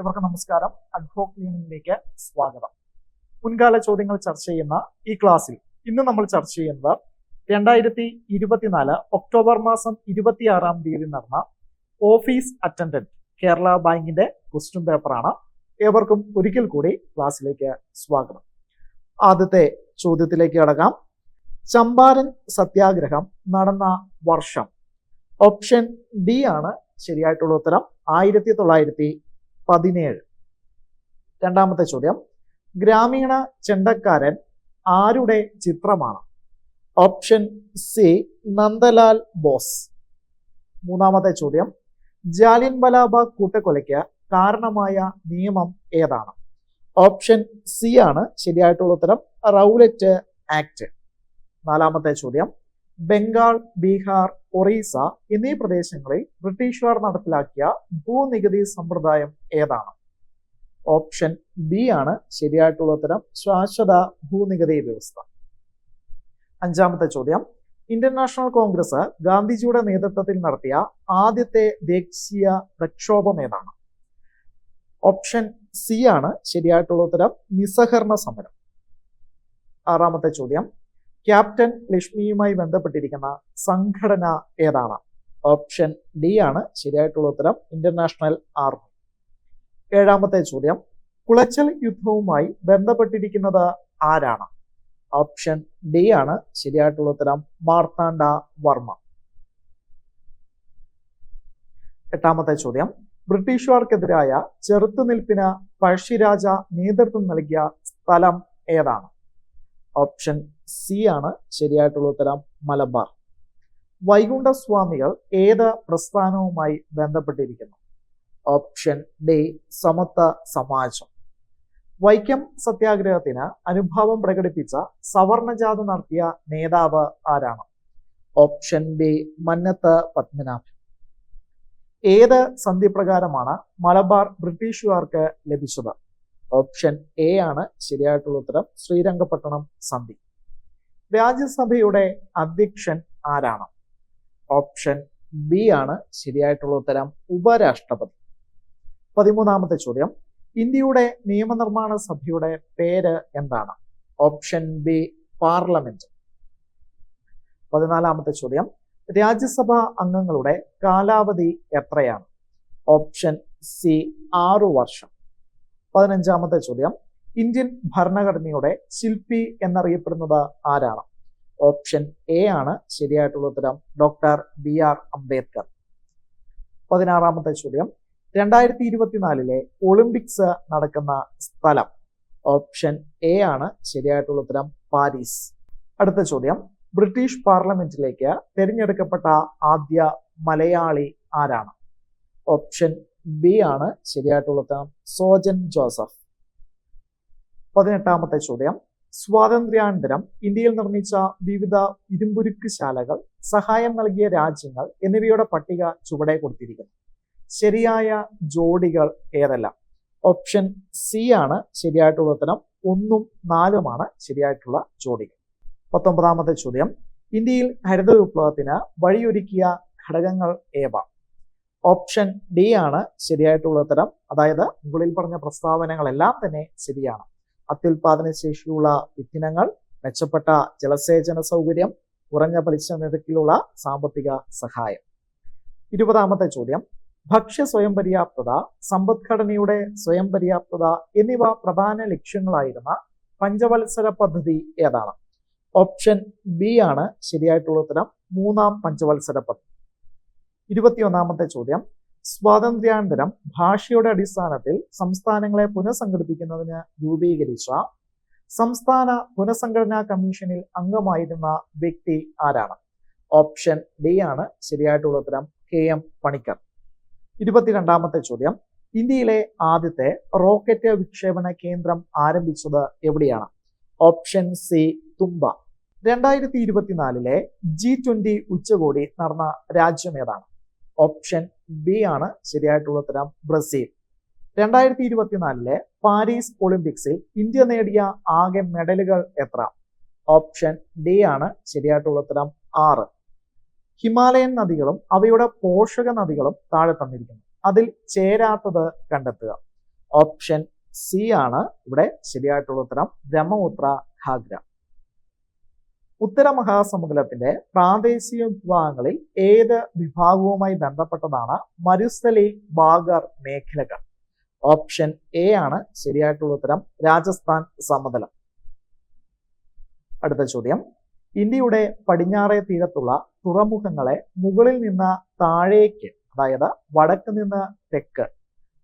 ഇവർക്ക് നമസ്കാരം. അഡ്വോക്ക് ലേണിംഗിലേക്ക് സ്വാഗതം. മുൻകാല ചോദ്യങ്ങൾ ചർച്ച ചെയ്യുന്ന ഈ ക്ലാസ്സിൽ ഇന്ന് നമ്മൾ ചർച്ച ചെയ്യുന്നത് 2024 ഒക്ടോബർ മാസം 26-ാം തീയതി നടന്ന ഓഫീസ് അറ്റൻഡന്റ് കേരള ബാങ്കിന്റെ ക്വസ്റ്റ്യൻ പേപ്പറാണ്. ഏവർക്കും ഒരിക്കൽ കൂടി ക്ലാസ്സിലേക്ക് സ്വാഗതം. ആദ്യത്തെ ചോദ്യത്തിലേക്ക് കടക്കാം. ചമ്പാരൻ സത്യാഗ്രഹം നടന്ന വർഷം? ഓപ്ഷൻ ഡി ആണ് ശരിയായിട്ടുള്ള ഉത്തരം, 1917. രണ്ടാമത്തെ ചോദ്യം, ഗ്രാമീണ ചെണ്ടക്കാരൻ ആരുടെ ചിത്രമാണ്? Option C Nandalal Bose. മൂന്നാമത്തെ ചോദ്യം, ജാലിയൻ വാലാബാഗ് കൂട്ടക്കൊലയ്ക്ക് കാരണമായ നിയമം ഏതാണ്? ഓപ്ഷൻ സി ആണ് ശരിയായിട്ടുള്ള ഉത്തരം, റൗലറ്റ് ആക്ട്. നാലാമത്തെ ചോദ്യം, ബംഗാൾ, ബീഹാർ, ഒറീസ എന്നീ പ്രദേശങ്ങളിൽ ബ്രിട്ടീഷുകാർ നടപ്പിലാക്കിയ ഭൂനികുതി സമ്പ്രദായം ഏതാണ്? ഓപ്ഷൻ ബി ആണ് ശരിയായിട്ടുള്ള ഉത്തരം, ശാശ്വത ഭൂനികുതി വ്യവസ്ഥ. അഞ്ചാമത്തെ ചോദ്യം, ഇന്ത്യൻ നാഷണൽ കോൺഗ്രസ് ഗാന്ധിജിയുടെ നേതൃത്വത്തിൽ നടത്തിയ ആദ്യത്തെ ദേശീയ പ്രക്ഷോഭം ഏതാണ്? ഓപ്ഷൻ സി ആണ് ശരിയായിട്ടുള്ള ഉത്തരം, നിസ്സഹകരണ സമരം. ആറാമത്തെ ചോദ്യം, ക്യാപ്റ്റൻ ലക്ഷ്മിയുമായി ബന്ധപ്പെട്ടിരിക്കുന്ന സംഘടന ഏതാണ്? ഓപ്ഷൻ ഡി ആണ് ശരിയായിട്ടുള്ള ഉത്തരം, ഇന്ത്യൻ നാഷണൽ ആർമി. ഏഴാമത്തെ ചോദ്യം, കുളച്ചൽ യുദ്ധവുമായി ബന്ധപ്പെട്ടിരിക്കുന്നത് ആരാണ്? ഓപ്ഷൻ ഡി ആണ് ശരിയായിട്ടുള്ള ഉത്തരം, മാർത്താണ്ഡ വർമ്മ. എട്ടാമത്തെ ചോദ്യം, ബ്രിട്ടീഷുകാർക്കെതിരായ ചെറുത്തുനിൽപ്പിന് പഴശ്ശിരാജ നേതൃത്വം നൽകിയ സ്ഥലം ഏതാണ്? ഓപ്ഷൻ സി ആണ് ശരിയായിട്ടുള്ള ഉത്തരം, മലബാർ. വൈകുണ്ഠസ്വാമികൾ ഏത് പ്രസ്ഥാനവുമായി ബന്ധപ്പെട്ടിരിക്കുന്നു? ഓപ്ഷൻ ഡി സമത്വ സമാജം. വൈക്കം സത്യാഗ്രഹത്തിന് അനുഭാവം പ്രകടിപ്പിച്ച സവർണജാഥ നടത്തിയ നേതാവ് ആരാണ്? Option B Mannath Padmanabhan. ഏത് സന്ധി പ്രകാരമാണ് മലബാർ ബ്രിട്ടീഷുകാർക്ക് ലഭിച്ചത്? ഓപ്ഷൻ എ ആണ് ശരിയായിട്ടുള്ള ഉത്തരം, ശ്രീരംഗപട്ടണം സന്ധി. രാജ്യസഭയുടെ അധ്യക്ഷൻ ആരാണ്? ഓപ്ഷൻ ബി ആണ് ശരിയായിട്ടുള്ള ഉത്തരം, ഉപരാഷ്ട്രപതി. 13ാമത്തെ ചോദ്യം, ഇന്ത്യയുടെ നിയമനിർമ്മാണ സഭയുടെ പേര് എന്താണ്? Option B parliament. 14ാമത്തെ ചോദ്യം, രാജ്യസഭാ അംഗങ്ങളുടെ കാലാവധി എത്രയാണ്? ഓപ്ഷൻ സി 6 വർഷം. 15ാമത്തെ ചോദ്യം, ഇന്ത്യൻ ഭരണഘടനയുടെ ശില്പി എന്നറിയപ്പെടുന്നത് ആരാണ്? ഓപ്ഷൻ എ ആണ് ശരിയായിട്ടുള്ള ഉത്തരം, ഡോക്ടർ BR അംബേദ്കർ. 16ാമത്തെ ചോദ്യം, 2024 ഒളിമ്പിക്സ് നടക്കുന്ന സ്ഥലം? ഓപ്ഷൻ എ ആണ് ശരിയായിട്ടുള്ള ഉത്തരം, പാരീസ്. അടുത്ത ചോദ്യം, ബ്രിട്ടീഷ് പാർലമെന്റിലേക്ക് തിരഞ്ഞെടുക്കപ്പെട്ട ആദ്യ മലയാളി ആരാണ്? ഓപ്ഷൻ ബി ആണ് ശരിയായിട്ടുള്ള ഉത്തരം, സോജൻ ജോസഫ്. 18ാമത്തെ ചോദ്യം, സ്വാതന്ത്ര്യാനന്തരം ഇന്ത്യയിൽ നിർമ്മിച്ച വിവിധ ഇരുമ്പുരുക്ക് ശാലകൾ, സഹായം നൽകിയ രാജ്യങ്ങൾ എന്നിവയുടെ പട്ടിക ചുവടെ കൊടുത്തിരിക്കുന്നു. ശരിയായ ജോഡികൾ ഏതെല്ലാം? ഓപ്ഷൻ സി ആണ് ശരിയായിട്ടുള്ള ഉത്തരം, 1ഉം 4ഉമാണ് ശരിയായിട്ടുള്ള ജോഡികൾ. 19ാമത്തെ ചോദ്യം, ഇന്ത്യയിൽ ഹരിത വിപ്ലവത്തിന് വഴിയൊരുക്കിയ ഘടകങ്ങൾ ഏവ? ഓപ്ഷൻ ഡി ആണ് ശരിയായിട്ടുള്ള ഉത്തരം, അതായത് മുകളിൽ പറഞ്ഞ പ്രസ്താവനകളെല്ലാം തന്നെ ശരിയാണ്. അത്യുൽപാദന ശേഷിയുള്ള വിത്തിനങ്ങൾ, മെച്ചപ്പെട്ട ജലസേചന സൗകര്യം, കുറഞ്ഞ പലിശ നിരക്കിലുള്ള സാമ്പത്തിക സഹായം. 20ാമത്തെ ചോദ്യം, ഭക്ഷ്യ സ്വയം പര്യാപ്തത, സമ്പദ്ഘടനയുടെ സ്വയം പര്യാപ്തത എന്നിവ പ്രധാന ലക്ഷ്യങ്ങളായിരുന്ന പഞ്ചവത്സര പദ്ധതി ഏതാണ്? ഓപ്ഷൻ ബി ആണ് ശരിയായിട്ടുള്ള ഉത്തരം, 3ാം പഞ്ചവത്സര പദ്ധതി. 21ാമത്തെ ചോദ്യം, സ്വാതന്ത്ര്യാനന്തരം ഭാഷയുടെ അടിസ്ഥാനത്തിൽ സംസ്ഥാനങ്ങളെ പുനഃസംഘടിപ്പിക്കുന്നതിന് രൂപീകരിച്ച സംസ്ഥാന പുനഃസംഘടനാ കമ്മീഷനിൽ അംഗമായിരുന്ന വ്യക്തി ആരാണ്? ഓപ്ഷൻ ഡി ആണ് ശരിയായിട്ടുള്ള ഉത്തരം, KM പണിക്കർ. 22ാമത്തെ ചോദ്യം, ഇന്ത്യയിലെ ആദ്യത്തെ റോക്കറ്റ് വിക്ഷേപണ കേന്ദ്രം ആരംഭിച്ചത് എവിടെയാണ്? ഓപ്ഷൻ സി തുമ്പ. 2024 G20 ഉച്ചകോടി നടന്ന രാജ്യം ഏതാണ്? ഓപ്ഷൻ ബി ആണ് ശരിയായിട്ടുള്ള ഉത്തരം, ബ്രസീൽ. 2024 പാരീസ് ഒളിമ്പിക്സിൽ ഇന്ത്യ നേടിയ ആകെ മെഡലുകൾ എത്ര? ഓപ്ഷൻ ഡി ആണ് ശരിയായിട്ടുള്ള ഉത്തരം, 6. ഹിമാലയൻ നദികളും അവയുടെ പോഷക നദികളും താഴെ തന്നിരിക്കുന്നു. അതിൽ ചേരാത്തത് കണ്ടെത്തുക. ഓപ്ഷൻ സി ആണ് ഇവിടെ ശരിയായിട്ടുള്ള ഉത്തരം. ബ്രഹ്മപുത്ര ഘാഗ്ര. ഉത്തര മഹാസമുദ്രത്തിന്റെ പ്രാദേശിക വിഭാഗങ്ങളിൽ ഏത് വിഭാഗവുമായി ബന്ധപ്പെട്ടതാണ് മരുസ്ഥലി ബാഗർ മേഖലകൾ? ഓപ്ഷൻ എ ആണ് ശരിയായിട്ടുള്ള ഉത്തരം. രാജസ്ഥാൻ സമതലം. അടുത്ത ചോദ്യം, ഇന്ത്യയുടെ പടിഞ്ഞാറേ തീരത്തുള്ള തുറമുഖങ്ങളെ മുകളിൽ നിന്ന് താഴേക്ക്, അതായത് വടക്ക് നിന്ന് തെക്ക്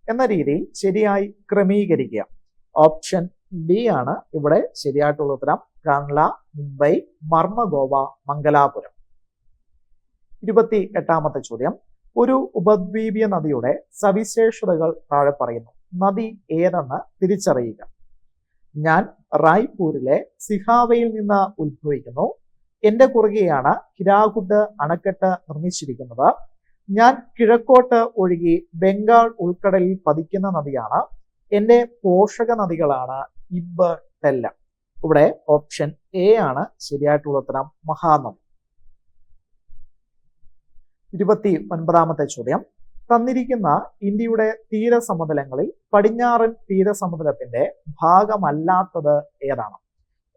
എന്ന രീതിയിൽ ശരിയായി ക്രമീകരിക്കുക. ഓപ്ഷൻ ഡി ആണ് ഇവിടെ ശരിയായിട്ടുള്ള ഉത്തരം. കാൻഡ്ല, മുംബൈ, മർമഗോവ, മംഗലാപുരം. 28ാമത്തെ ചോദ്യം, ഒരു ഉപദ്വീപീയ നദിയുടെ സവിശേഷതകൾ താഴെ പറയുന്നു. നദി ഏതെന്ന് തിരിച്ചറിയുക. ഞാൻ റായ്പൂരിലെ സിഹാവയിൽ നിന്ന് ഉത്ഭവിക്കുന്നു. എന്റെ കുറുകെയാണ് ഹിരാകുഡ് അണക്കെട്ട് നിർമ്മിച്ചിരിക്കുന്നത്. ഞാൻ കിഴക്കോട്ട് ഒഴുകി ബംഗാൾ ഉൾക്കടലിൽ പതിക്കുന്ന നദിയാണ്. എന്റെ പോഷക നദികളാണ് ഇബ്, ടെല്ല. ഇവിടെ ഓപ്ഷൻ എ ആണ് ശരിയായിട്ടുള്ള ഉത്തരം. മഹാനദി. 29ാമത്തെ ചോദ്യം, തന്നിരിക്കുന്ന ഇന്ത്യയുടെ തീരസമതലങ്ങളിൽ പടിഞ്ഞാറൻ തീരസമതലത്തിന്റെ ഭാഗമല്ലാത്തത് ഏതാണ്?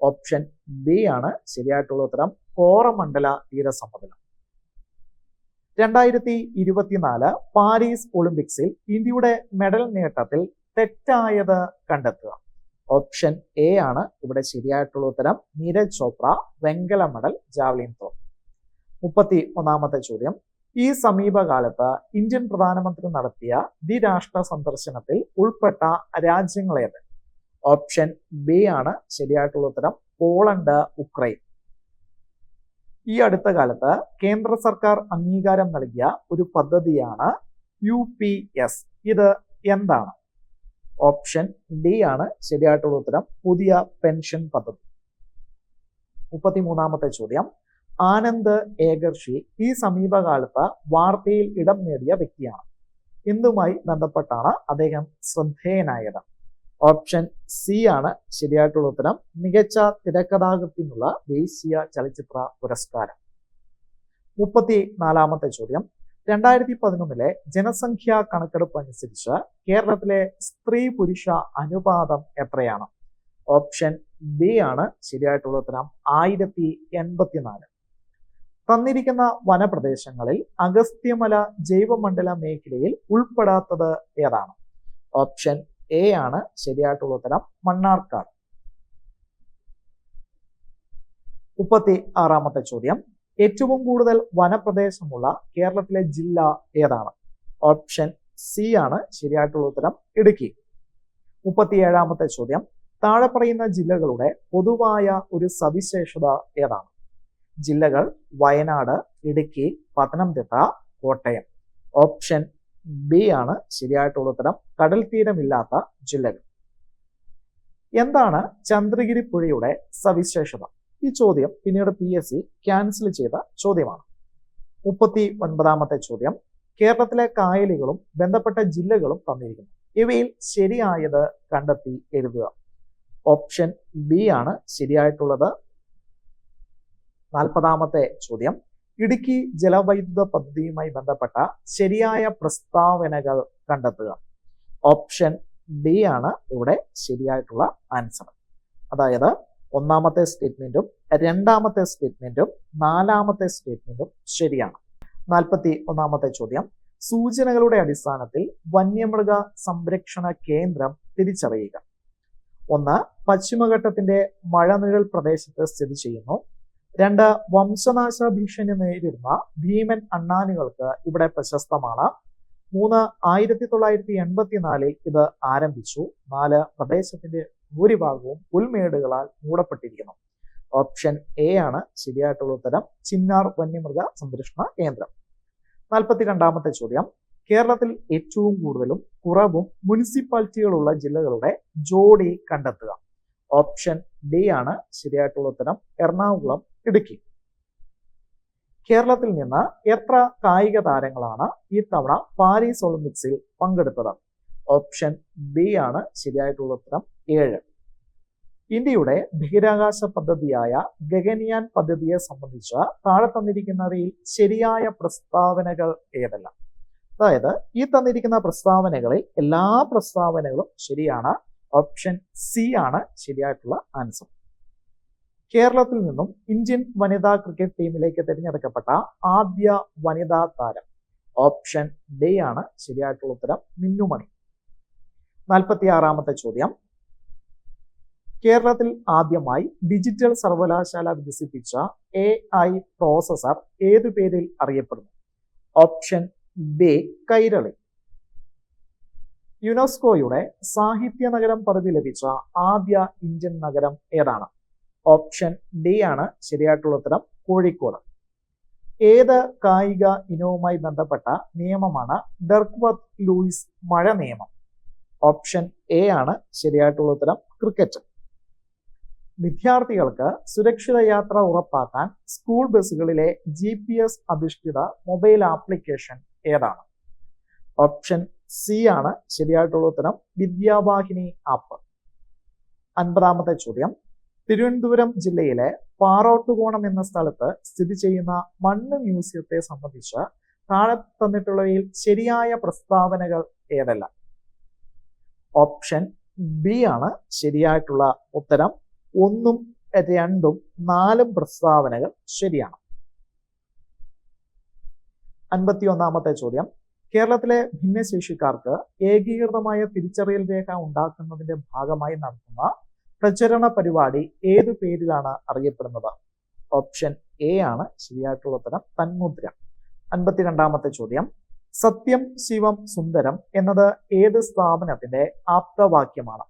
ഓപ്ഷൻ ബി ആണ് ശരിയായിട്ടുള്ള ഉത്തരം. കോറമണ്ഡല തീരസമതലം. 2024 പാരീസ് ഒളിമ്പിക്സിൽ ഇന്ത്യയുടെ മെഡൽ നേട്ടത്തിൽ തെറ്റായത് കണ്ടെത്തുക. ഓപ്ഷൻ എ ആണ് ഇവിടെ ശരിയായിട്ടുള്ള ഉത്തരം. നീരജ് ചോപ്ര വെങ്കല മെഡൽ ജാവലിൻ ത്രോ. 31ാമത്തെ ചോദ്യം, ഈ സമീപകാലത്ത് ഇന്ത്യൻ പ്രധാനമന്ത്രി നടത്തിയ ദ്വിരാഷ്ട്ര സന്ദർശനത്തിൽ ഉൾപ്പെട്ട രാജ്യങ്ങളേത്? ഓപ്ഷൻ ബി ആണ് ശരിയായിട്ടുള്ള ഉത്തരം. Poland, Ukraine. ഈ അടുത്ത കാലത്ത് കേന്ദ്ര സർക്കാർ അംഗീകാരം നൽകിയ ഒരു പദ്ധതിയാണ് UPS. ഇത് എന്താണ്? ഓപ്ഷൻ ഡി ആണ് ശരിയായിട്ടുള്ള ഉത്തരം. പുതിയ പെൻഷൻ പദ്ധതി. 33ാമത്തെ ചോദ്യം, ആനന്ദ് ഏകർഷി ഈ സമീപകാലത്ത് വാർത്തയിൽ ഇടം നേടിയ വ്യക്തിയാണ്. എന്തുമായി ബന്ധപ്പെട്ടാണ് അദ്ദേഹം ശ്രദ്ധേയനായത്? ഓപ്ഷൻ സി ആണ് ശരിയായിട്ടുള്ള ഉത്തരം. മികച്ച തിരക്കഥാകൃത്തിനുള്ള ദേശീയ ചലച്ചിത്ര പുരസ്കാരം. 34ാമത്തെ ചോദ്യം, 2011 ജനസംഖ്യാ കണക്കെടുപ്പ് അനുസരിച്ച് കേരളത്തിലെ സ്ത്രീ പുരുഷ അനുപാതം എത്രയാണ്? ഓപ്ഷൻ ബി ആണ് ശരിയായിട്ടുള്ള ഉത്തരം. 1084. തന്നിരിക്കുന്ന വനപ്രദേശങ്ങളിൽ അഗസ്ത്യമല ജൈവമണ്ഡല മേഖലയിൽ ഉൾപ്പെടാത്തത് ഏതാണ്? ഓപ്ഷൻ എ ആണ് ശരിയായിട്ടുള്ള ഉത്തരം. മണ്ണാർക്കാട്. 36ാമത്തെ ചോദ്യം, ഏറ്റവും കൂടുതൽ വനപ്രദേശമുള്ള കേരളത്തിലെ ജില്ല ഏതാണ്? ഓപ്ഷൻ സി ആണ് ശരിയായിട്ടുള്ള ഉത്തരം. ഇടുക്കി. 37ാമത്തെ ചോദ്യം, താഴെ പറയുന്ന ജില്ലകളുടെ പൊതുവായ ഒരു സവിശേഷത ഏതാണ്? ജില്ലകൾ വയനാട്, ഇടുക്കി, പത്തനംതിട്ട, കോട്ടയം. ഓപ്ഷൻ ബി ആണ് ശരിയായിട്ടുള്ള ഉത്തരം. കടൽ തീരമില്ലാത്ത ജില്ലകൾ. എന്താണ് ചന്ദ്രഗിരി പുഴയുടെ സവിശേഷത? ഈ ചോദ്യം പിന്നീട് PSC ക്യാൻസൽ ചെയ്ത ചോദ്യമാണ്. 39ാമത്തെ ചോദ്യം, കേരളത്തിലെ കായലുകളും ബന്ധപ്പെട്ട ജില്ലകളും തന്നിരിക്കുന്നു. ഇവയിൽ ശരിയായത് കണ്ടെത്തി എഴുതുക. ഓപ്ഷൻ ബി ആണ് ശരിയായിട്ടുള്ളത്. 40ാമത്തെ ചോദ്യം, ഇടുക്കി ജലവൈദ്യുത പദ്ധതിയുമായി ബന്ധപ്പെട്ട ശരിയായ പ്രസ്താവനകൾ കണ്ടെത്തുക. ഓപ്ഷൻ ഡി ആണ് ഇവിടെ ശരിയായിട്ടുള്ള ആൻസർ. അതായത് ഒന്നാമത്തെ സ്റ്റേറ്റ്മെന്റും രണ്ടാമത്തെ സ്റ്റേറ്റ്മെന്റും നാലാമത്തെ സ്റ്റേറ്റ്മെന്റും ശരിയാണ്. 41ാമത്തെ ചോദ്യം, സൂചനകളുടെ അടിസ്ഥാനത്തിൽ വന്യമൃഗ സംരക്ഷണ കേന്ദ്രം തിരിച്ചറിയുക. 1. പശ്ചിമഘട്ടത്തിന്റെ മഴനിഴൽ പ്രദേശത്ത് സ്ഥിതി ചെയ്യുന്നു. 2. വംശനാശ ഭീഷണി നേരിടുന്ന ഭീമൻ അണ്ണാനുകൾക്ക് ഇവിടെ പ്രശസ്തമാണ്. 3. 1984 ഇത് ആരംഭിച്ചു. 4. പ്രദേശത്തിന്റെ ഭൂരിഭാഗവും പുൽമേടുകളാൽ മൂടപ്പെട്ടിരിക്കുന്നു. ഓപ്ഷൻ എ ആണ് ശരിയായിട്ടുള്ള ഉത്തരം. ചിന്നാർ വന്യമൃഗ സംരക്ഷണ കേന്ദ്രം. 42ാമത്തെ ചോദ്യം, കേരളത്തിൽ ഏറ്റവും കൂടുതലും കുറവും മുനിസിപ്പാലിറ്റികളുള്ള ജില്ലകളുടെ ജോഡി കണ്ടെത്തുക. ഓപ്ഷൻ ഡി ആണ് ശരിയായിട്ടുള്ള ഉത്തരം. എറണാകുളം, ഇടുക്കി. കേരളത്തിൽ നിന്ന് എത്ര കായിക താരങ്ങളാണ് ഈ തവണ പാരീസ് ഒളിമ്പിക്സിൽ പങ്കെടുത്തത്? ഓപ്ഷൻ ബി ആണ് ശരിയായിട്ടുള്ള ഉത്തരം. 7. ഇന്ത്യയുടെ ബഹിരാകാശ പദ്ധതിയായ ഗഗൻയാൻ പദ്ധതിയെ സംബന്ധിച്ച് താഴെ തന്നിരിക്കുന്നവയിൽ ശരിയായ പ്രസ്താവനകൾ ഏതെല്ലാം? അതായത് ഈ തന്നിരിക്കുന്ന പ്രസ്താവനകളിൽ എല്ലാ പ്രസ്താവനകളും ശരിയാണ്. ഓപ്ഷൻ സി ആണ് ശരിയായിട്ടുള്ള ആൻസർ. കേരളത്തിൽ നിന്നും ഇന്ത്യൻ വനിതാ ക്രിക്കറ്റ് ടീമിലേക്ക് തിരഞ്ഞെടുക്കപ്പെട്ട ആദ്യ വനിതാ താരം. ഓപ്ഷൻ ഡി ആണ് ശരിയായിട്ടുള്ള ഉത്തരം, മിന്നുമണി. 46-ാമത്തെ ചോദ്യം. കേരളത്തിൽ ആദ്യമായി ഡിജിറ്റൽ സർവകലാശാല വികസിപ്പിച്ച AI പ്രോസസർ ഏതു പേരിൽ അറിയപ്പെടുന്നു? Option B Kairali. യുനെസ്കോയുടെ സാഹിത്യ നഗരം പദവി ലഭിച്ച ആദ്യ ഇന്ത്യൻ നഗരം ഏതാണ്? ഓപ്ഷൻ ഡി ആണ് ശരിയായിട്ടുള്ള ഉത്തരം, കോഴിക്കോട്. ഏത് കായിക ഇനവുമായി ബന്ധപ്പെട്ട നിയമമാണ് ഡെർക്ക്വർത്ത് ലൂയിസ് മഴ നിയമം? ഓപ്ഷൻ എ ആണ് ശരിയായിട്ടുള്ള ഉത്തരം, ക്രിക്കറ്റ്. വിദ്യാർത്ഥികൾക്ക് സുരക്ഷിത യാത്ര ഉറപ്പാക്കാൻ സ്കൂൾ ബസ്സുകളിലെ GPS അധിഷ്ഠിത മൊബൈൽ ആപ്ലിക്കേഷൻ ഏതാണ്? ഓപ്ഷൻ സി ആണ് ശരിയായിട്ടുള്ള ഉത്തരം, വിദ്യാവാഹിനി ആപ്പ്. 50-ാമത്തെ ചോദ്യം. തിരുവനന്തപുരം ജില്ലയിലെ പാറോട്ടുകോണം എന്ന സ്ഥലത്ത് സ്ഥിതി ചെയ്യുന്ന മണ്ണ് മ്യൂസിയത്തെ സംബന്ധിച്ച് താഴെ തന്നിട്ടുള്ളവയിൽ ശരിയായ പ്രസ്താവനകൾ ഏതെല്ലാം? ഓപ്ഷൻ ബി ആണ് ശരിയായിട്ടുള്ള ഉത്തരം. 1, 2, 4 പ്രസ്താവനകൾ ശരിയാണ്. 51-ാമത്തെ ചോദ്യം. കേരളത്തിലെ ഭിന്നശേഷിക്കാർക്ക് ഏകീകൃതമായ തിരിച്ചറിയൽ രേഖ ഉണ്ടാക്കുന്നതിന്റെ ഭാഗമായി നടത്തുന്ന പ്രചരണ പരിപാടി ഏതു പേരിലാണ് അറിയപ്പെടുന്നത്? ഓപ്ഷൻ എ ആണ് ശരിയായിട്ടുള്ള ഉത്തരം, തന്മുദ്ര. 52-ാമത്തെ ചോദ്യം. സത്യം ശിവം സുന്ദരം എന്നത് ഏത് സ്ഥാപനത്തിന്റെ ആപ്തവാക്യമാണ്?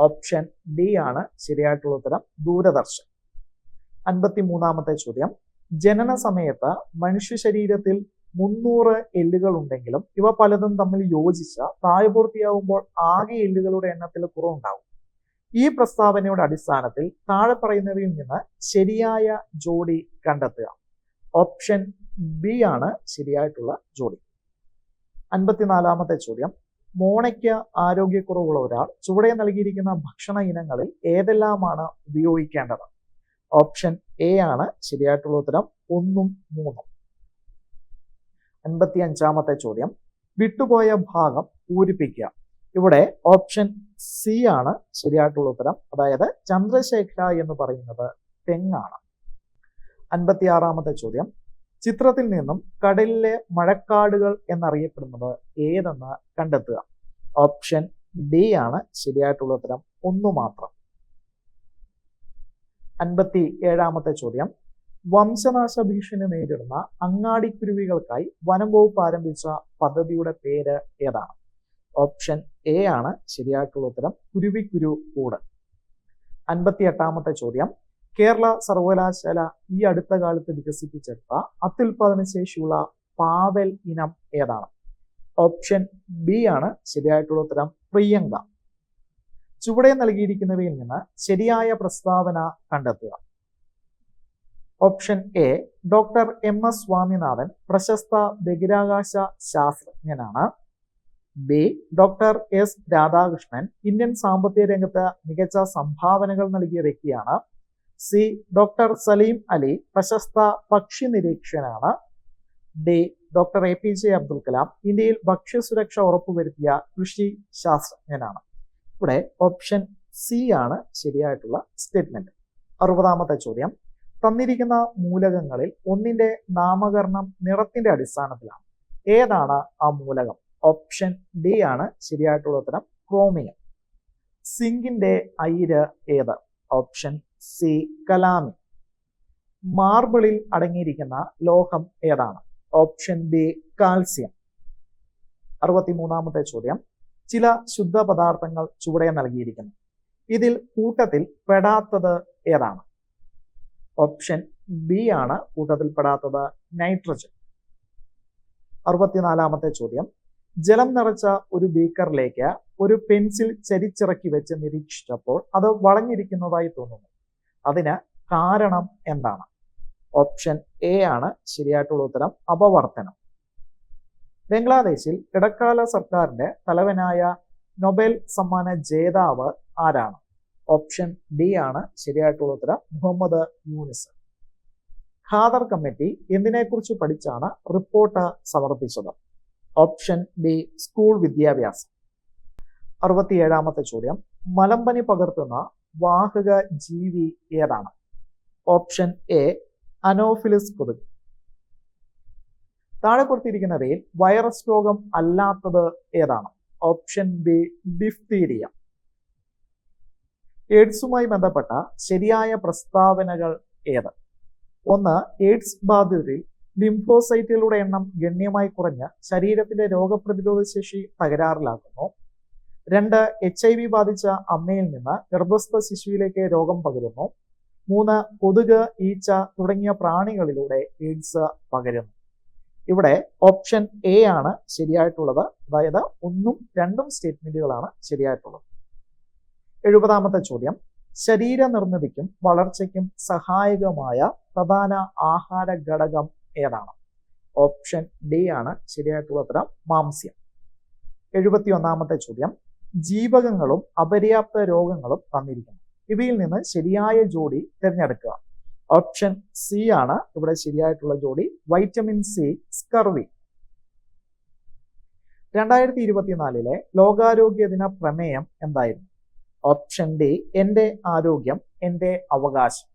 ഓപ്ഷൻ ഡി ആണ് ശരിയായിട്ടുള്ള ഉത്തരം, ദൂരദർശൻ. 53-ാമത്തെ ചോദ്യം. ജനന സമയത്ത് മനുഷ്യ ശരീരത്തിൽ 300 എല്ലുകൾ ഉണ്ടെങ്കിലും ഇവ പലതും തമ്മിൽ യോജിച്ച പ്രായപൂർത്തിയാവുമ്പോൾ ആകെ എല്ലുകളുടെ എണ്ണത്തിൽ കുറവുണ്ടാവും. ഈ പ്രസ്താവനയുടെ അടിസ്ഥാനത്തിൽ താഴെ പറയുന്നവയിൽ നിന്ന് ശരിയായ ജോഡി കണ്ടെത്തുക. ഓപ്ഷൻ ബി ആണ് ശരിയായിട്ടുള്ള ജോഡി. 54-ാമത്തെ ചോദ്യം. മോണയ്ക്ക് ആരോഗ്യക്കുറവുള്ള ഒരാൾ ചുവടെ നൽകിയിരിക്കുന്ന ഭക്ഷണ ഇനങ്ങളിൽ ഏതെല്ലാമാണ് ഉപയോഗിക്കേണ്ടത്? ഓപ്ഷൻ എ ആണ് ശരിയായിട്ടുള്ള ഉത്തരം, 1, 3. 55-ാമത്തെ ചോദ്യം. വിട്ടുപോയ ഭാഗം പൂരിപ്പിക്കുക. ഇവിടെ ഓപ്ഷൻ സി ആണ് ശരിയായിട്ടുള്ള ഉത്തരം, അതായത് ചന്ദ്രശേഖര എന്ന് പറയുന്നത് തെങ്ങാണ്. 56-ാമത്തെ ചോദ്യം. ചിത്രത്തിൽ നിന്നും കടലിലെ മഴക്കാടുകൾ എന്നറിയപ്പെടുന്നത് ഏതെന്ന് കണ്ടെത്തുക. ഓപ്ഷൻ ഡി ആണ് ശരിയായിട്ടുള്ള ഉത്തരം, 1 മാത്രം. 57-ാമത്തെ ചോദ്യം. വംശനാശ ഭീഷണി നേരിടുന്ന അങ്ങാടിക്കുരുവികൾക്കായി വനം വകുപ്പ് ആരംഭിച്ച പദ്ധതിയുടെ പേര് ഏതാണ്? ഓപ്ഷൻ എ ആണ് ശരിയായിട്ടുള്ള ഉത്തരം, കുരുവിക്കുരു കൂട്. 58-ാമത്തെ ചോദ്യം. കേരള സർവകലാശാല ഈ അടുത്ത കാലത്ത് വികസിപ്പിച്ചെടുത്ത അത്യുൽപാദന ശേഷിയുള്ള പാവൽ ഇനം ഏതാണ്? ഓപ്ഷൻ ബി ആണ് ശരിയായിട്ടുള്ള ഉത്തരം, പ്രിയങ്ക. ചുവടെ നൽകിയിരിക്കുന്നവയിൽ നിന്ന് ശരിയായ പ്രസ്താവന കണ്ടെത്തുക. Option A. Doctor MS Swaminathan പ്രശസ്ത ബഹിരാകാശ ശാസ്ത്രജ്ഞനാണ്. B. Doctor S Radhakrishnan Indian സാമ്പത്തിക രംഗത്ത് മികച്ച സംഭാവനകൾ നൽകിയ വ്യക്തിയാണ്. സി. ഡോക്ടർ സലീം അലി പ്രശസ്ത പക്ഷി നിരീക്ഷകനാണ്. D. Doctor APJ Abdul Kalam ഇന്ത്യയിൽ ഭക്ഷ്യസുരക്ഷ ഉറപ്പുവരുത്തിയ കൃഷി ശാസ്ത്രജ്ഞനാണ്. ഇവിടെ ഓപ്ഷൻ സി ആണ് ശരിയായിട്ടുള്ള സ്റ്റേറ്റ്മെന്റ്. 60-ാമത്തെ ചോദ്യം. തന്നിരിക്കുന്ന മൂലകങ്ങളിൽ ഒന്നിന്റെ നാമകരണം നിറത്തിന്റെ അടിസ്ഥാനത്തിലാണ്. ഏതാണ് ആ മൂലകം? ഓപ്ഷൻ ഡി ആണ് ശരിയായിട്ടുള്ള ഉത്തരം, ക്രോമിയം. സിങ്കിന്റെ അയിര് ഏത്? Option C കലാമി. മാർബിളിൽ അടങ്ങിയിരിക്കുന്ന ലോഹം ഏതാണ്? Option B calcium. 63-ാമത്തെ ചോദ്യം. ചില ശുദ്ധ പദാർത്ഥങ്ങൾ ചുവടെ നൽകിയിരിക്കുന്നു. ഇതിൽ കൂട്ടത്തിൽ പെടാത്തത് ഏതാണ്? ഓപ്ഷൻ ബി ആണ് കൂട്ടത്തിൽ പെടാത്തത്, നൈട്രജൻ. 64-ാമത്തെ ചോദ്യം. ജലം നിറച്ച ഒരു ബീക്കറിലേക്ക് ഒരു പെൻസിൽ ചരിച്ചിറക്കി വെച്ച് നിരീക്ഷിച്ചപ്പോൾ അത് വളഞ്ഞിരിക്കുന്നതായി തോന്നുന്നു. അതിന് കാരണം എന്താണ്? ഓപ്ഷൻ എ ആണ് ശരിയായിട്ടുള്ള ഉത്തരം, അപവർത്തനം. ബംഗ്ലാദേശിൽ ഇടക്കാല സർക്കാരിന്റെ തലവനായ നൊബേൽ സമ്മാന ജേതാവ് ആരാണ്? ഓപ്ഷൻ ഡി ആണ് ശരിയായിട്ടുള്ള ഉത്തരം, മുഹമ്മദ് യൂനിസ്. ഖാദർ കമ്മിറ്റി എന്തിനെക്കുറിച്ച് പഠിച്ചാണ് റിപ്പോർട്ട് സമർപ്പിച്ചത്? ഓപ്ഷൻ ബി സ്കൂൾ വിദ്യാഭ്യാസം. 67ാമത്തെ ചോദ്യം, മലമ്പനി പകർത്തുന്ന വാഹക ജീവി ഏതാണ്? ഓപ്ഷൻ എ അനോഫിലിസ് കൊതുക്. താഴെ കൊടുത്തിരിക്കുന്നവയിൽ വൈറസ് രോഗം അല്ലാത്തത് ഏതാണ്? Option B diphtheria. എയ്ഡ്സുമായി ബന്ധപ്പെട്ട ശരിയായ പ്രസ്താവനകൾ ഏത്? 1. എയ്ഡ്സ് ബാധിതരിൽ ലിംഫോസൈറ്റുകളുടെ എണ്ണം ഗണ്യമായി കുറഞ്ഞ് ശരീരത്തിന്റെ രോഗപ്രതിരോധ ശേഷി തകരാറിലാക്കുന്നു. 2. HIV ബാധിച്ച അമ്മയിൽ നിന്ന് ഗർഭസ്ഥ ശിശുവിലേക്ക് രോഗം പകരുന്നു. 3. കൊതുക്, ഈച്ച തുടങ്ങിയ പ്രാണികളിലൂടെ എയ്ഡ്സ് പകരുന്നു. ഇവിടെ ഓപ്ഷൻ എ ആണ് ശരിയായിട്ടുള്ളത്. അതായത് 1ഉം 2ഉം സ്റ്റേറ്റ്മെന്റുകളാണ് ശരിയായിട്ടുള്ളത്. 70ാമത്തെ ചോദ്യം, ശരീര നിർമ്മിതിക്കും വളർച്ചയ്ക്കും സഹായകമായ പ്രധാന ആഹാര ഘടകം ഏതാണ്? ഓപ്ഷൻ ഡി ആണ് ശരിയായിട്ടുള്ള ഉത്തരം, മാംസ്യം. 71ാമത്തെ ചോദ്യം, ജീവകങ്ങളും അപര്യാപ്ത രോഗങ്ങളും തന്നിരിക്കുന്നു. ഇവയിൽ നിന്ന് ശരിയായ ജോഡി തിരഞ്ഞെടുക്കുക. ഓപ്ഷൻ സി ആണ് ഇവിടെ ശരിയായിട്ടുള്ള ജോഡി, വൈറ്റമിൻ സി, സ്കർവി. 2024 ലോകാരോഗ്യ ദിന പ്രമേയം എന്തായിരുന്നു? ഓപ്ഷൻ ഡി എന്റെ ആരോഗ്യം എന്റെ അവകാശം.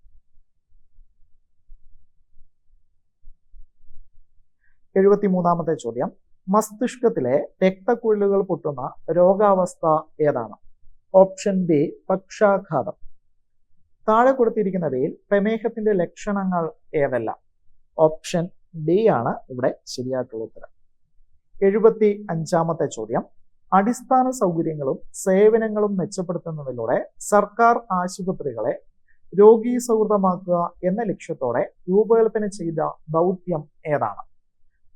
73ാമത്തെ ചോദ്യം, മസ്തിഷ്കത്തിലെ രക്തക്കുഴലുകൾ പൊട്ടുന്ന രോഗാവസ്ഥ ഏതാണ്? ഓപ്ഷൻ ബി പക്ഷാഘാതം. താഴെ കൊടുത്തിരിക്കുന്നവയിൽ പ്രമേഹത്തിന്റെ ലക്ഷണങ്ങൾ ഏതെല്ലാം? ഓപ്ഷൻ ഡി ആണ് ഇവിടെ ശരിയായിട്ടുള്ള ഉത്തരം. 75ാമത്തെ ചോദ്യം, അടിസ്ഥാന സൗകര്യങ്ങളും സേവനങ്ങളും മെച്ചപ്പെടുത്തുന്നതിലൂടെ സർക്കാർ ആശുപത്രികളെ രോഗീ സൗഹൃദമാക്കുക എന്ന ലക്ഷ്യത്തോടെ രൂപകൽപ്പന ചെയ്ത ദൗത്യം ഏതാണ്?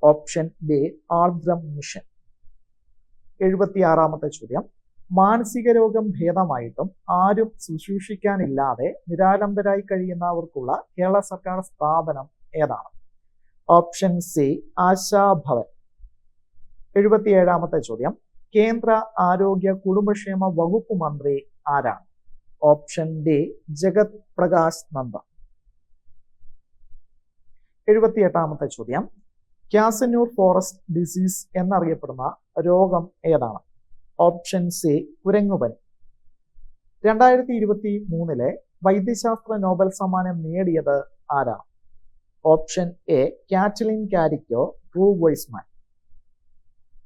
Option B Ardram mission. 76ാമത്തെ ചോദ്യം, മാനസിക രോഗം ഭേദമായിട്ടും ആരും ശുശ്രൂഷിക്കാനില്ലാതെ നിരാലംബരായി കഴിയുന്നവർക്കുള്ള കേരള സർക്കാർ സ്ഥാപനം ഏതാണ്? Option C Asha Bhavan. 77ാമത്തെ ചോദ്യം, കേന്ദ്ര ആരോഗ്യ കുടുംബക്ഷേമ വകുപ്പ് മന്ത്രി ആരാണ്? ഓപ്ഷൻ ഡി ജഗത് പ്രകാശ് നന്ദ. 78ാമത്തെ ചോദ്യം, ക്യാസന്യൂർ ഫോറസ്റ്റ് ഡിസീസ് എന്നറിയപ്പെടുന്ന രോഗം ഏതാണ്? Option C കുരങ്ങുപനി. 2023 വൈദ്യശാസ്ത്ര നോബൽ സമ്മാനം നേടിയത് ആരാണ്? Option A Katalin Kariko, Drew Weissman.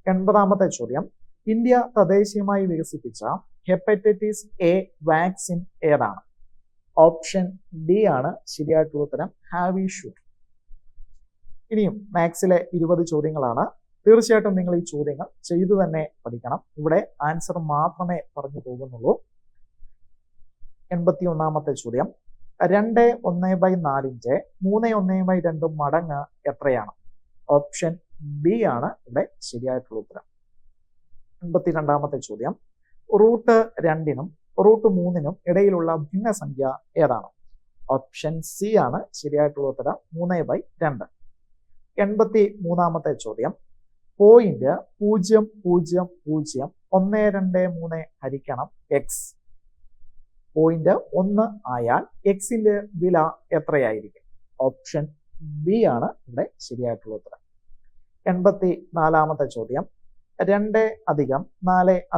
80ാമത്തെ ചോദ്യം, ഇന്ത്യ തദ്ദേശീയമായി വികസിപ്പിച്ച ഹെപ്പറ്റൈറ്റിസ് എ വാക്സിൻ ഏതാണ്? ഓപ്ഷൻ ഡി ആണ് ശരിയായിട്ടുള്ള ഉത്തരം, ഹാവിഷൂർ. ഇനിയും മാത്സിലെ 20 ചോദ്യങ്ങളാണ്. തീർച്ചയായിട്ടും നിങ്ങൾ ഈ ചോദ്യങ്ങൾ ചെയ്തു തന്നെ പഠിക്കണം. ഇവിടെ ആൻസർ മാത്രമേ പറഞ്ഞു പോകുന്നുള്ളൂ. 81ാമത്തെ ചോദ്യം, 2/1/4 3/1/2 മടങ്ങ് എത്രയാണ്? ഓപ്ഷൻ ബി ആണ് ഇവിടെ ശരിയായിട്ടുള്ള ഉത്തരം. 82ാമത്തെ ചോദ്യം, റൂട്ട് 2നും റൂട്ട് 3നും ഇടയിലുള്ള ഭിന്നസംഖ്യ ഏതാണ്? ഓപ്ഷൻ സി ആണ് ശരിയായിട്ടുള്ള ഉത്തരം, 3/2. 83ാമത്തെ ചോദ്യം, 0.00012 ഹരിക്കണം എക്സ്. 1 ആയാൽ എക്സിന്റെ വില എത്രയായിരിക്കും? ഓപ്ഷൻ ബി ആണ് ഇവിടെ ശരിയായിട്ടുള്ള ഉത്തരം. 84ാമത്തെ ചോദ്യം, 2 + 4 +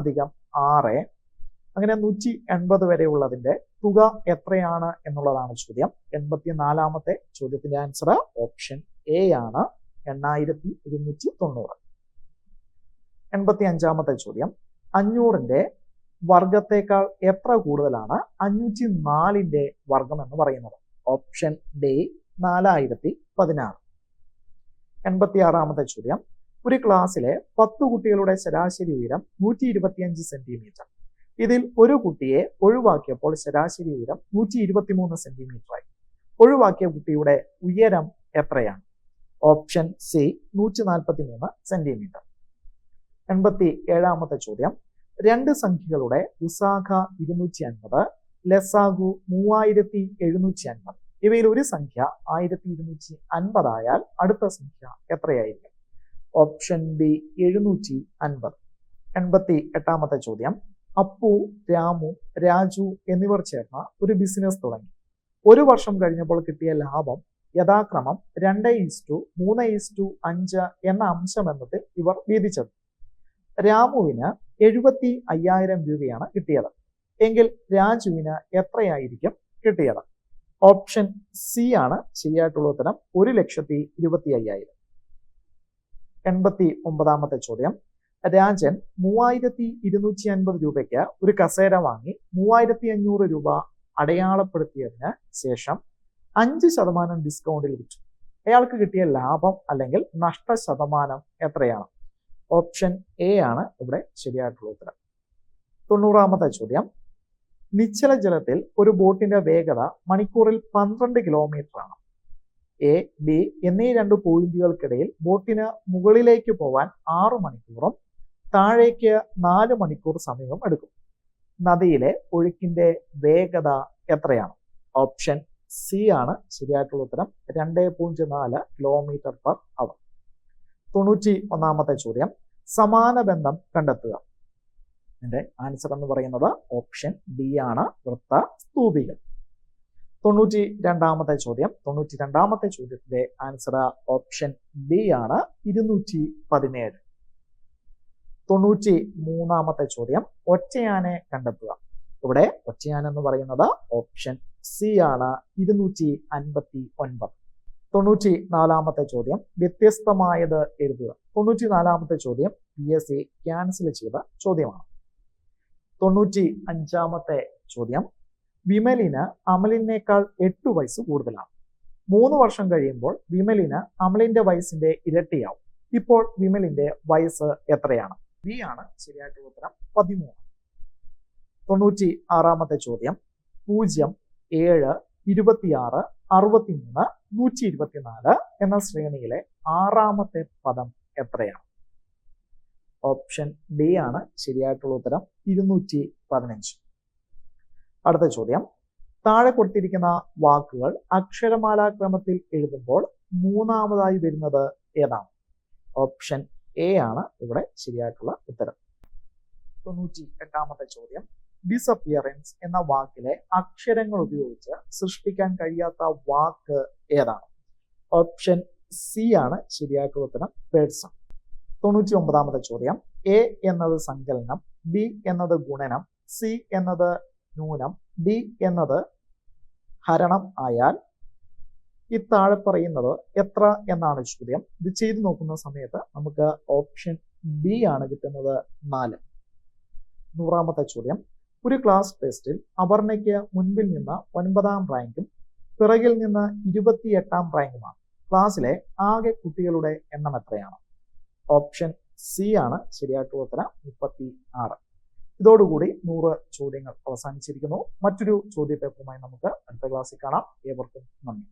6 അങ്ങനെ 180 വരെ ഉള്ളതിന്റെ തുക എത്രയാണ് എന്നുള്ളതാണ് ചോദ്യം. 84ാമത്തെ ചോദ്യത്തിന്റെ ആൻസർ ഓപ്ഷൻ എ ആണ്, 8290. 85ാമത്തെ ചോദ്യം, 500ന്റെ വർഗത്തേക്കാൾ എത്ര കൂടുതലാണ് 504ന്റെ വർഗം എന്ന് പറയുന്നത്? Option D 4016. 86ാമത്തെ ചോദ്യം, ഒരു ക്ലാസ്സിലെ 10 കുട്ടികളുടെ ശരാശരി ഉയരം 125 സെന്റിമീറ്റർ. ഇതിൽ ഒരു കുട്ടിയെ ഒഴിവാക്കിയപ്പോൾ ശരാശരി ഉയരം 123 സെന്റിമീറ്റർ ആയി. ഒഴിവാക്കിയ കുട്ടിയുടെ ഉയരം എത്രയാണ്? Option C 143 centimetre. 87ാമത്തെ ചോദ്യം, 2 സംഖ്യകളുടെ ഉസാഖ 250, ലസാഗു 3750. ഇവയിൽ ഒരു സംഖ്യ 1250 ആയാൽ അടുത്ത സംഖ്യ എത്രയായിരിക്കും? Option B 750. 88ാമത്തെ ചോദ്യം, അപ്പു, രാമു, രാജു എന്നിവർ ചേർന്ന ഒരു ബിസിനസ് തുടങ്ങി. 1 വർഷം കഴിഞ്ഞപ്പോൾ കിട്ടിയ ലാഭം യഥാക്രമം 2:3:5 എന്ന അംശബന്ധത്തിൽ ഇവർ വീതിച്ചത്. രാമുവിന് 75,000 രൂപയാണ് കിട്ടിയത്. എങ്കിൽ രാജുവിന് എത്രയായിരിക്കും കിട്ടിയത്? ഓപ്ഷൻ സി ആണ് ശരിയായിട്ടുള്ള ഉത്തരം, 1,25,000. 89ാമത്തെ ചോദ്യം. രാജൻ 3,250 രൂപയ്ക്ക് ഒരു കസേര വാങ്ങി 3,500 രൂപ അടയാളപ്പെടുത്തിയതിന് ശേഷം 5% ഡിസ്കൗണ്ടിൽ വിറ്റു. അയാൾക്ക് കിട്ടിയ ലാഭം അല്ലെങ്കിൽ നഷ്ടശതമാനം എത്രയാണ്? ഓപ്ഷൻ എ ആണ് ഇവിടെ ശരിയായിട്ടുള്ള ഉത്തരം. 90ാമത്തെ ചോദ്യം. നിശ്ചല ജലത്തിൽ ഒരു ബോട്ടിന്റെ വേഗത മണിക്കൂറിൽ 12 കിലോമീറ്റർ ആണ്. എ, ബി എന്നീ 2 പോയിന്റുകൾക്കിടയിൽ ബോട്ടിന് മുകളിലേക്ക് പോവാൻ 6 മണിക്കൂറും താഴേക്ക് 4 മണിക്കൂർ സമയവും എടുക്കും. നദിയിലെ ഒഴുക്കിന്റെ വേഗത എത്രയാണ്? ഓപ്ഷൻ സി ആണ് ശരിയായിട്ടുള്ള ഉത്തരം, 2.4 കിലോമീറ്റർ പെർ അവർ. 91ാമത്തെ ചോദ്യം. സമാന ബന്ധം കണ്ടെത്തുക. ഇതിന്റെ ആൻസർ എന്ന് പറയുന്നത് ഓപ്ഷൻ ഡി ആണ്, വൃത്ത സ്തൂപികൾ. 92ാമത്തെ ചോദ്യം. 92ാമത്തെ ചോദ്യത്തിന്റെ ആൻസർ ഓപ്ഷൻ ബി ആണ്, 217. 93ാമത്തെ ചോദ്യം. ഒറ്റയാനെ കണ്ടെത്തുക. ഇവിടെ ഒറ്റയാൻ എന്ന് പറയുന്നത് ഓപ്ഷൻ സി ആണ്, 259. 94ാമത്തെ ചോദ്യം. വ്യത്യസ്തമായത് എഴുതുക. 94ാമത്തെ ചോദ്യം PSC ക്യാൻസൽ ചെയ്ത ചോദ്യമാണ്. 95ാമത്തെ ചോദ്യം. വിമലിന് അമലിനേക്കാൾ 8 വയസ്സ് കൂടുതലാണ്. 3 വർഷം കഴിയുമ്പോൾ വിമലിന് അമലിന്റെ വയസ്സിന്റെ ഇരട്ടിയാവും. ഇപ്പോൾ വിമലിന്റെ വയസ്സ് എത്രയാണ്? ബി ആണ് ശരിയായിട്ടുള്ള ഉത്തരം, 13. 96ാമത്തെ ചോദ്യം. 0, 7, 26, 63, 124 എന്ന ശ്രേണിയിലെ 6ാമത്തെ പദം എത്രയാണ്? ഓപ്ഷൻ ഡി ആണ് ശരിയായിട്ടുള്ള ഉത്തരം, 215. അടുത്ത ചോദ്യം. താഴെ കൊടുത്തിരിക്കുന്ന വാക്കുകൾ അക്ഷരമാലാക്രമത്തിൽ എഴുതുമ്പോൾ 3ാമതായി വരുന്നത് ഏതാണ്? ഓപ്ഷൻ എ ആണ് ഇവിടെ ശരിയായിട്ടുള്ള ഉത്തരം. 98ാമത്തെ ചോദ്യം. ഡിസപ്പിയറൻസ് എന്ന വാക്കിലെ അക്ഷരങ്ങൾ ഉപയോഗിച്ച് സൃഷ്ടിക്കാൻ കഴിയാത്ത വാക്ക് ഏതാണ്? ഓപ്ഷൻ സി ആണ് ശരിയായിട്ടുള്ള ഉത്തരം, പേഴ്സൺ. 99ാമത്തെ ചോദ്യം. എ എന്നത് സങ്കലനം, ബി എന്നത് ഗുണനം, സി എന്നത് ന്യൂനം, ഡി എന്നത് ഹരണം ആയാൽ ഈ താഴെ പറയുന്നത് എത്ര എന്നാണ് ചോദ്യം. ഇത് ചെയ്തു നോക്കുന്ന സമയത്ത് നമുക്ക് ഓപ്ഷൻ ബി ആണ് കിട്ടുന്നത്, 4. 100ാമത്തെ ചോദ്യം. ഒരു ക്ലാസ് ടെസ്റ്റിൽ അപർണയ്ക്ക് മുൻപിൽ നിന്ന് 9ാം റാങ്കും പിറകിൽ നിന്ന് 28ാം റാങ്കുമാണ്. ക്ലാസ്സിലെ ആകെ കുട്ടികളുടെ എണ്ണം എത്രയാണ്? ഓപ്ഷൻ സി ആണ് ശരിയായിട്ടുള്ള ഉത്തരം, 36. ഇതോടുകൂടി 100 ചോദ്യങ്ങൾ അവസാനിച്ചിരിക്കുന്നു. മറ്റൊരു ചോദ്യപേപ്പറുമായി നമുക്ക് അടുത്ത ക്ലാസ്സിൽ കാണാം. ഏവർക്കും നന്ദി.